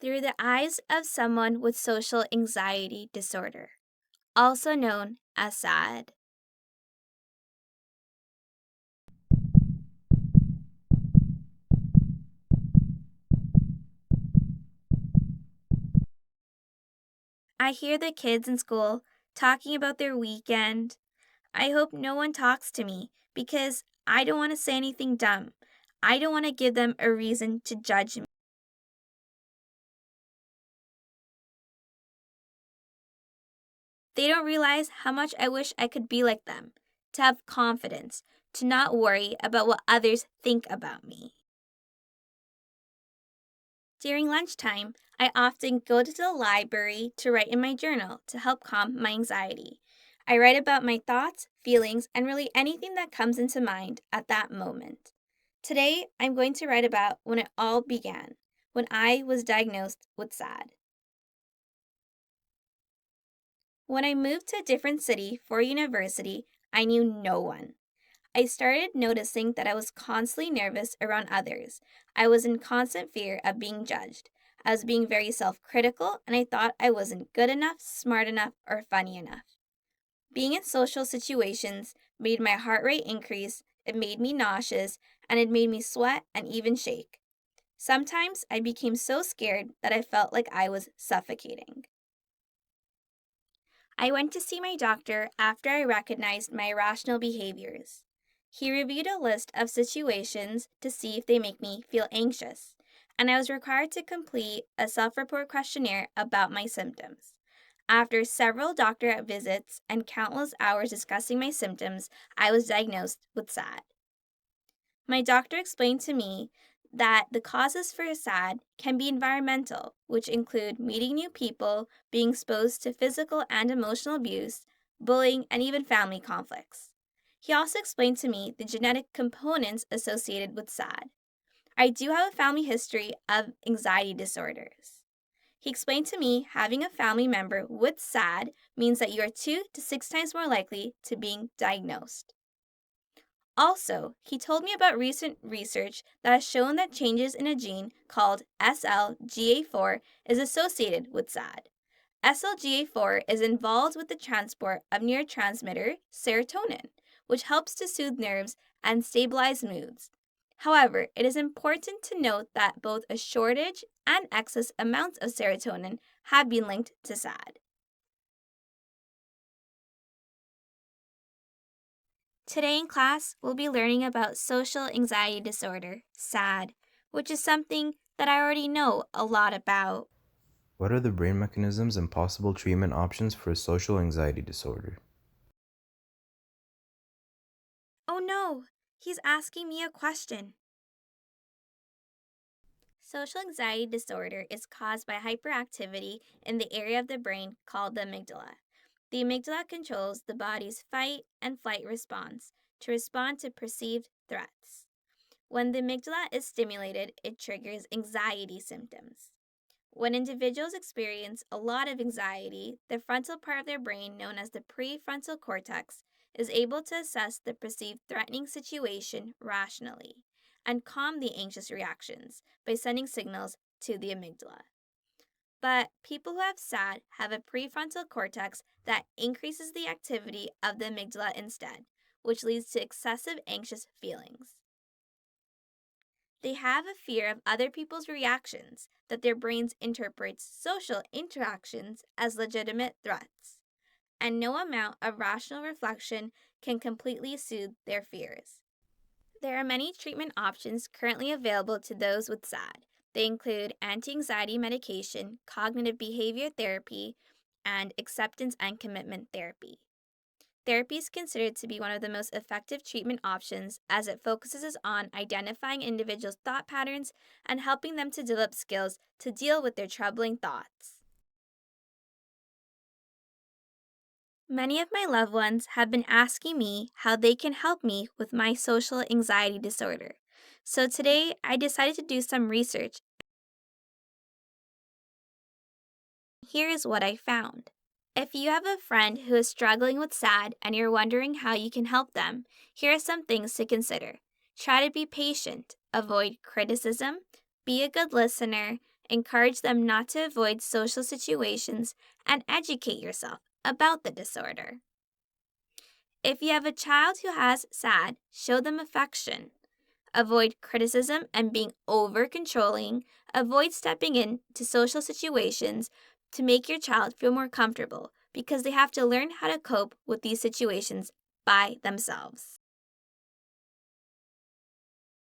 through the eyes of someone with social anxiety disorder, also known as SAD. I hear the kids in school talking about their weekend. I hope no one talks to me because I don't want to say anything dumb. I don't want to give them a reason to judge me. They don't realize how much I wish I could be like them, to have confidence, to not worry about what others think about me. During lunchtime, I often go to the library to write in my journal to help calm my anxiety. I write about my thoughts, feelings, and really anything that comes into mind at that moment. Today, I'm going to write about when it all began, when I was diagnosed with SAD. When I moved to a different city for university, I knew no one. I started noticing that I was constantly nervous around others. I was in constant fear of being judged. I was being very self-critical, and I thought I wasn't good enough, smart enough, or funny enough. Being in social situations made my heart rate increase, it made me nauseous, and it made me sweat and even shake. Sometimes I became so scared that I felt like I was suffocating. I went to see my doctor after I recognized my irrational behaviors. He reviewed a list of situations to see if they make me feel anxious, and I was required to complete a self-report questionnaire about my symptoms. After several doctor visits and countless hours discussing my symptoms, I was diagnosed with SAD. My doctor explained to me that the causes for SAD can be environmental, which include meeting new people, being exposed to physical and emotional abuse, bullying, and even family conflicts. He also explained to me the genetic components associated with SAD. I do have a family history of anxiety disorders. He explained to me having a family member with SAD means that you are 2 to 6 times more likely to being diagnosed. Also, he told me about recent research that has shown that changes in a gene called SLGA4 is associated with SAD. SLGA4 is involved with the transport of neurotransmitter serotonin, which helps to soothe nerves and stabilize moods. However, it is important to note that both a shortage and excess amounts of serotonin have been linked to SAD. Today in class, we'll be learning about social anxiety disorder, SAD, which is something that I already know a lot about. What are the brain mechanisms and possible treatment options for social anxiety disorder? Oh no, he's asking me a question. Social anxiety disorder is caused by hyperactivity in the area of the brain called the amygdala. The amygdala controls the body's fight and flight response to respond to perceived threats. When the amygdala is stimulated, it triggers anxiety symptoms. When individuals experience a lot of anxiety, the frontal part of their brain, known as the prefrontal cortex, is able to assess the perceived threatening situation rationally and calm the anxious reactions by sending signals to the amygdala. But people who have SAD have a prefrontal cortex that increases the activity of the amygdala instead, which leads to excessive anxious feelings. They have a fear of other people's reactions that their brains interprets social interactions as legitimate threats, and no amount of rational reflection can completely soothe their fears. There are many treatment options currently available to those with SAD. They include anti-anxiety medication, cognitive behavior therapy, and acceptance and commitment therapy. Therapy is considered to be one of the most effective treatment options as it focuses on identifying individuals' thought patterns and helping them to develop skills to deal with their troubling thoughts. Many of my loved ones have been asking me how they can help me with my social anxiety disorder. So today I decided to do some research. Here is what I found. If you have a friend who is struggling with SAD and you're wondering how you can help them, here are some things to consider. Try to be patient, avoid criticism, be a good listener, Encourage them not to avoid social situations and educate yourself about the disorder. If you have a child who has SAD, show them affection. Avoid criticism and being over controlling. Avoid stepping into social situations to make your child feel more comfortable because they have to learn how to cope with these situations by themselves.